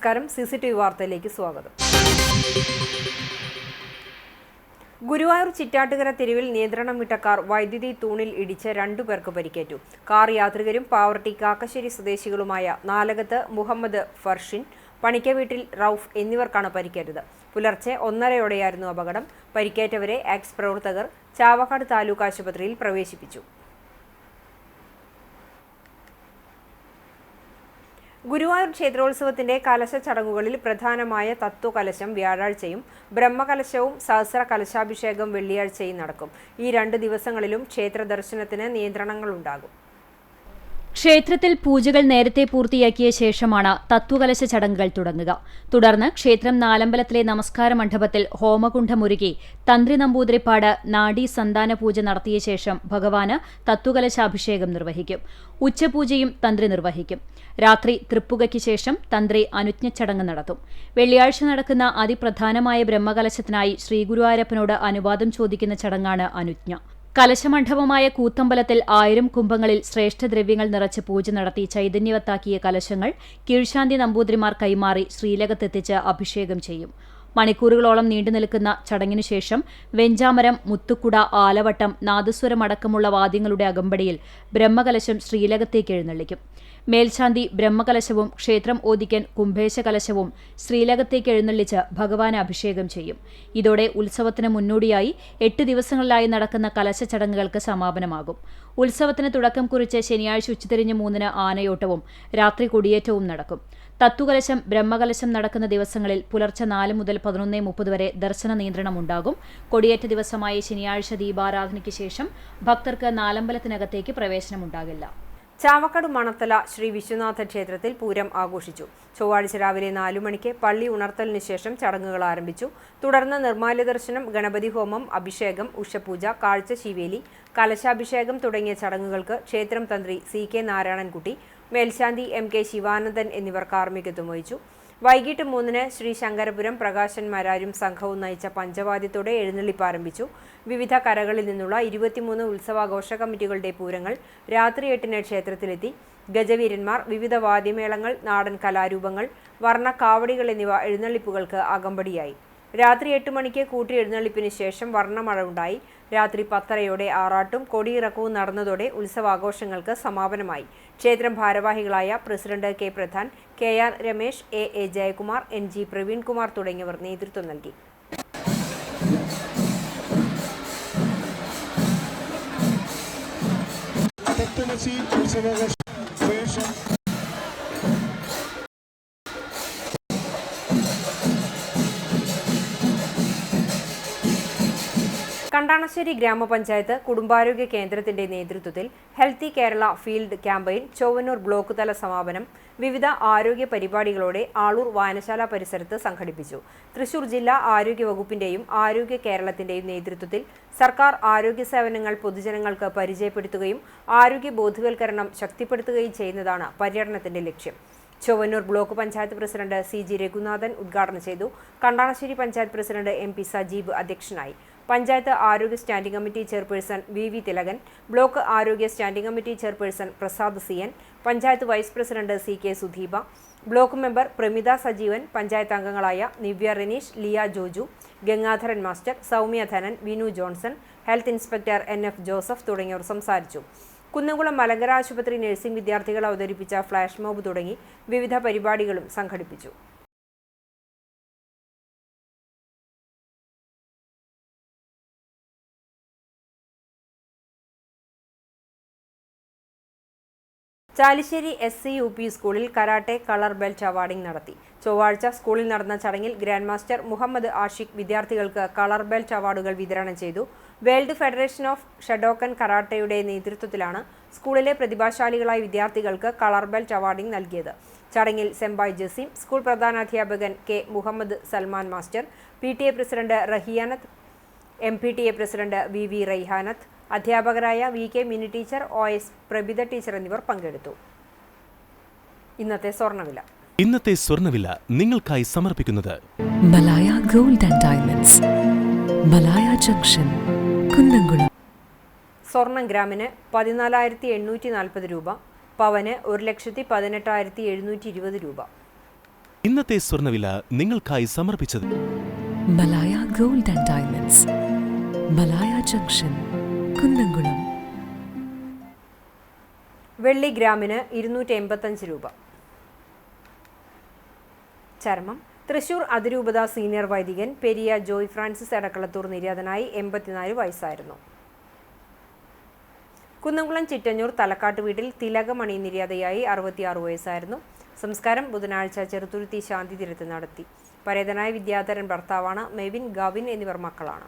നമസ്കാരം, CCTV വാർത്തയിലേക്ക് സ്വാഗതം. ഗുരുവായൂർ ചിറ്റാട്ടുകര തെരുവിൽ നിയന്ത്രണം വിട്ട കാർ വൈദ്യുതി തൂണിൽ ഇടിച്ച് 2 പേർക്ക് പരിക്കേറ്റു. കാർ യാത്രികരും പാവർട്ടി കാക്കശ്ശേരി സ്വദേശികളുമായ നാലകത്ത് മുഹമ്മദ് ഫർഷിൻ, പണിക്കവീട്ടിൽ റൌഫ് എന്നിവർക്കാണ് പരിക്കേറ്റത്. പുലർച്ചെ 1:30ഓടെയായിരുന്നു അപകടം. പരിക്കേറ്റവരെ എക്സ് പ്രവർത്തകർ ചാവക്കാട് താലൂക്ക് ആശുപത്രിയിൽ പ്രവേശിപ്പിച്ചു. ഗുരുവായൂർ ക്ഷേത്രോത്സവത്തിന്റെ കലശ ചടങ്ങുകളിൽ പ്രധാനമായ തത്വകലശം വ്യാഴാഴ്ചയും ബ്രഹ്മകലശവും സഹസ്ര കലശാഭിഷേകം വെള്ളിയാഴ്ചയും നടക്കും. ഈ 2 ദിവസങ്ങളിലും ക്ഷേത്ര ദർശനത്തിന് നിയന്ത്രണങ്ങളുണ്ടാകും. ക്ഷേത്രത്തിൽ പൂജകൾ നേരത്തെ പൂർത്തിയാക്കിയ ശേഷമാണ് തത്വകലശ ചടങ്ങുകൾ തുടങ്ങുക. തുടർന്ന് ക്ഷേത്രം നാലമ്പലത്തിലെ നമസ്കാര മണ്ഡപത്തിൽ ഹോമകുണ്ഠമൊരുക്കി തന്ത്രി നമ്പൂതിരിപ്പാട് നാഡീ സന്താന പൂജ നടത്തിയ ശേഷം ഭഗവാന് തത്വകലശാഭിഷേകം നിർവഹിക്കും. ഉച്ചപൂജയും തന്ത്രി നിർവഹിക്കും. രാത്രി തൃപ്പുകയ്ക്ക് ശേഷം തന്ത്രി അനുജ്ഞച്ചടങ്ങ് നടത്തും. വെള്ളിയാഴ്ച നടക്കുന്ന അതിപ്രധാനമായ ബ്രഹ്മകലശത്തിനായി ശ്രീഗുരുവായൂരപ്പനോട് അനുവാദം ചോദിക്കുന്ന ചടങ്ങാണ് അനുജ്ഞ. കലശമണ്ഡപമായ കൂത്തമ്പലത്തിൽ 1000 കുംഭങ്ങളിൽ ശ്രേഷ്ഠദ്രവ്യങ്ങൾ നിറച്ച് പൂജ നടത്തി ചൈതന്യവത്താക്കിയ കലശങ്ങൾ കീഴ്ശാന്തി നമ്പൂതിരിമാർ കൈമാറി ശ്രീലകത്തെത്തിച്ച് അഭിഷേകം ചെയ്യും. മണിക്കൂറുകളോളം നീണ്ടുനിൽക്കുന്ന ചടങ്ങിനുശേഷം വെഞ്ചാമരം, മുത്തുക്കുട, ആലവട്ടം, നാദസ്വരമടക്കമുള്ള വാദ്യങ്ങളുടെ അകമ്പടിയിൽ ബ്രഹ്മകലശം ശ്രീലകത്തേക്ക് എഴുന്നള്ളിക്കും. മേൽശാന്തി ബ്രഹ്മകലശവും ക്ഷേത്രം ഓദിക്കൻ കുംഭേശകലശവും ശ്രീലകത്തേക്ക് എഴുന്നള്ളിച്ച് ഭഗവാന് അഭിഷേകം ചെയ്യും. ഇതോടെ ഉത്സവത്തിന് മുന്നോടിയായി 8 ദിവസങ്ങളിലായി നടക്കുന്ന കലശ ചടങ്ങുകൾക്ക് സമാപനമാകും. ഉത്സവത്തിന് തുടക്കം കുറിച്ച് ശനിയാഴ്ച ഉച്ചതിരിഞ്ഞ് 3-ന് ആനയോട്ടവും രാത്രി കൊടിയേറ്റവും നടക്കും. തത്വകലശം, ബ്രഹ്മകലശം നടക്കുന്ന ദിവസങ്ങളിൽ പുലർച്ചെ 4 മുതൽ 11:30 വരെ ദർശന നിയന്ത്രണമുണ്ടാകും. കൊടിയേറ്റ ദിവസമായ ശനിയാഴ്ച ദീപാരാധനയ്ക്ക് ശേഷം ഭക്തർക്ക് നാലമ്പലത്തിനകത്തേക്ക് പ്രവേശനമുണ്ടാകില്ല. ചാവക്കാട് മണത്തല ശ്രീ വിശ്വനാഥ ക്ഷേത്രത്തിൽ പൂരം ആഘോഷിച്ചു. ചൊവ്വാഴ്ച രാവിലെ 4 മണിക്ക് പള്ളി ഉണർത്തലിന് ശേഷം ചടങ്ങുകൾ ആരംഭിച്ചു. തുടർന്ന് നിർമ്മാല്യ ദർശനം, ഗണപതി ഹോമം, അഭിഷേകം, ഉഷപൂജ, കാഴ്ച ശീവേലി, കലശാഭിഷേകം തുടങ്ങിയ ചടങ്ങുകൾക്ക് ക്ഷേത്രം തന്ത്രി CK നാരായണൻകുട്ടി, മേൽശാന്തി MK ശിവാനന്ദൻ എന്നിവർ കാർമ്മികത്വം വഹിച്ചു. വൈകിട്ട് 3-ന് ശ്രീ ശങ്കരപുരം പ്രകാശന്മാരാരും സംഘവും നയിച്ച പഞ്ചവാദ്യത്തോടെ എഴുന്നള്ളിപ്പ് ആരംഭിച്ചു. വിവിധ കരകളിൽ നിന്നുള്ള 23 ഉത്സവാഘോഷ കമ്മിറ്റികളുടെ പൂരങ്ങൾ രാത്രി 8-ന് ക്ഷേത്രത്തിലെത്തി. ഗജവീരന്മാർ, വിവിധ വാദ്യമേളങ്ങൾ, നാടൻ കലാരൂപങ്ങൾ, വർണ്ണ കാവടികൾ എന്നിവ എഴുന്നള്ളിപ്പുകൾക്ക് അകമ്പടിയായി. രാത്രി 8 മണിക്ക് കൂട്ടി എഴുന്നള്ളിപ്പിന് ശേഷം വർണ്ണമഴ ഉണ്ടായി. രാത്രി 10:30ഓടെ ആറാട്ടും കൊടിയിറക്കവും നടന്നതോടെ ഉത്സവാഘോഷങ്ങൾക്ക് സമാപനമായി. ക്ഷേത്രം ഭാരവാഹികളായ president K Pradhan, KR Ramesh, AA Jayakumar, NG Praveenkumar തുടങ്ങിയവർ നേതൃത്വം നൽകി. കണ്ടാണശ്ശേരി ഗ്രാമപഞ്ചായത്ത് കുടുംബാരോഗ്യ കേന്ദ്രത്തിന്റെ നേതൃത്വത്തിൽ healthy Kerala field campaign Chowwannur block തല സമാപനം വിവിധ ആരോഗ്യ പരിപാടികളോടെ ആളൂർ വായനശാല പരിസരത്ത് സംഘടിപ്പിച്ചു. തൃശൂർ ജില്ലാ ആരോഗ്യ വകുപ്പിന്റെയും ആരോഗ്യ കേരളത്തിന്റെയും നേതൃത്വത്തിൽ സർക്കാർ ആരോഗ്യ സേവനങ്ങൾ പൊതുജനങ്ങൾക്ക് പരിചയപ്പെടുത്തുകയും ആരോഗ്യ ബോധവൽക്കരണം ശക്തിപ്പെടുത്തുകയും ചെയ്യുന്നതാണ് പര്യടനത്തിന്റെ ലക്ഷ്യം. Chowwannur block panchayat president CG Raghunathan ഉദ്ഘാടനം ചെയ്തു. കണ്ടാണശ്ശേരി പഞ്ചായത്ത് പ്രസിഡന്റ് MP സജീബ് അധ്യക്ഷനായി. പഞ്ചായത്ത് ആരോഗ്യ standing committee chairperson VV Thilakan, block ആരോഗ്യ standing committee chairperson Prasad CN, panchayat vice president CK Sudheeba, block member Pramitha Sajeevan, panchayat അംഗങ്ങളായ Nivya Ranish, Liya Joju, Gangadharan master, Soumya Dhanan, Vinu Johnson, health inspector NF Joseph തുടങ്ങിയവർ സംസാരിച്ചു. കുന്നംകുളം മലങ്കര ആശുപത്രി നഴ്സിംഗ് വിദ്യാർത്ഥികൾ അവതരിപ്പിച്ച ഫ്ലാഷ് മോബ് തുടങ്ങി വിവിധ പരിപാടികളും സംഘടിപ്പിച്ചു. ചാലിശ്ശേരി SC UP സ്കൂളിൽ കരാട്ടെ കളർ ബെൽറ്റ് അവാർഡിംഗ് നടത്തി. ചൊവ്വാഴ്ച സ്കൂളിൽ നടന്ന ചടങ്ങിൽ ഗ്രാൻഡ് മാസ്റ്റർ മുഹമ്മദ് ആഷിഖ് വിദ്യാർത്ഥികൾക്ക് കളർ ബെൽറ്റ് അവാർഡുകൾ വിതരണം ചെയ്തു. വേൾഡ് ഫെഡറേഷൻ ഓഫ് ഷഡോക്കൻ കരാട്ടയുടെ നേതൃത്വത്തിലാണ് സ്കൂളിലെ പ്രതിഭാശാലികളായ വിദ്യാർത്ഥികൾക്ക് കളർ ബെൽറ്റ് അവാർഡിംഗ് നൽകിയത്. ചടങ്ങിൽ സെംബായ് ജസീം, സ്കൂൾ പ്രധാനാധ്യാപകൻ K Muhammad Salman master, PTA president Rahiyanath, MPTA president VV Raihanath, അധ്യാപകരായ VK Mini teacher, OS Prabhitha teacher എന്നിവർ പങ്കെടുത്തു. ഇന്നത്തെ സ്വർണ്ണവില നിങ്ങൾക്കായി സമർപ്പിക്കുന്നത് Malaya gold and diamonds, Malaya junction, Kunnamkulam. സ്വർണം ഗ്രാമിന് 14,840 രൂപ, പവന് 1,18,720 രൂപ. ഇന്നത്തെ സ്വർണ്ണവില നിങ്ങൾക്കായി സമർപ്പിച്ചത് Malaya gold and diamonds, Malaya junction, Kunnamkulam. വെള്ളി ഗ്രാമിന് 285 രൂപ. ചരമം. തൃശൂർ അതിരൂപത സീനിയർ വൈദികൻ പെരിയ ജോയ് ഫ്രാൻസിസ് എടക്കളത്തൂർ നിര്യാതനായി 84 വയസ്സായിരുന്നു. കുന്നംകുളം ചിറ്റഞ്ഞൂർ തലക്കാട്ട് വീട്ടിൽ തിലകമണി നിര്യാതയായി 66 വയസ്സായിരുന്നു. സംസ്കാരം ബുധനാഴ്ച ചെറുതുരുത്തി ശാന്തി തീരത്ത് നടത്തി. പരേതനായ വിദ്യാധരൻ ഭർത്താവാണ്. മെവിൻ, ഗവിൻ എന്നിവർ മക്കളാണ്.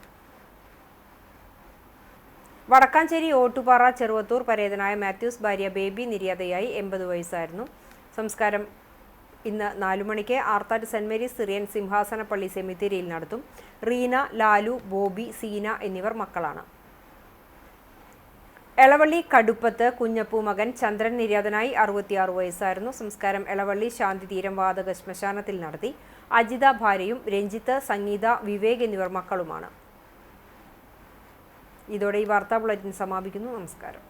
വടക്കാഞ്ചേരി ഓട്ടുപാറ ചെറുവത്തൂർ പരേതനായ മാത്യൂസ് ഭാര്യ ബേബി നിര്യാതയായി 80 വയസ്സായിരുന്നു. സംസ്കാരം ഇന്ന് 4 മണിക്ക് ആർത്താറ്റ് സെന്റ് മേരീസ് സിറിയൻ സിംഹാസനപ്പള്ളി സെമിത്തേരിയിൽ നടത്തും. റീന, ലാലു, ബോബി, സീന എന്നിവർ മക്കളാണ്. എളവള്ളി കടുപ്പത്ത് കുഞ്ഞപ്പൂ മകൻ ചന്ദ്രൻ നിര്യാതനായി 66 വയസ്സായിരുന്നു. സംസ്കാരം എളവള്ളി ശാന്തിതീരം വാതക ശ്മശാനത്തിൽ നടത്തി. അജിത ഭാര്യയും രഞ്ജിത്ത്, സംഗീത, വിവേക് എന്നിവർ മക്കളുമാണ്. ഇതോടെ ഈ വാർത്താ ബുള്ളറ്റിൻ സമാപിക്കുന്നു. നമസ്കാരം.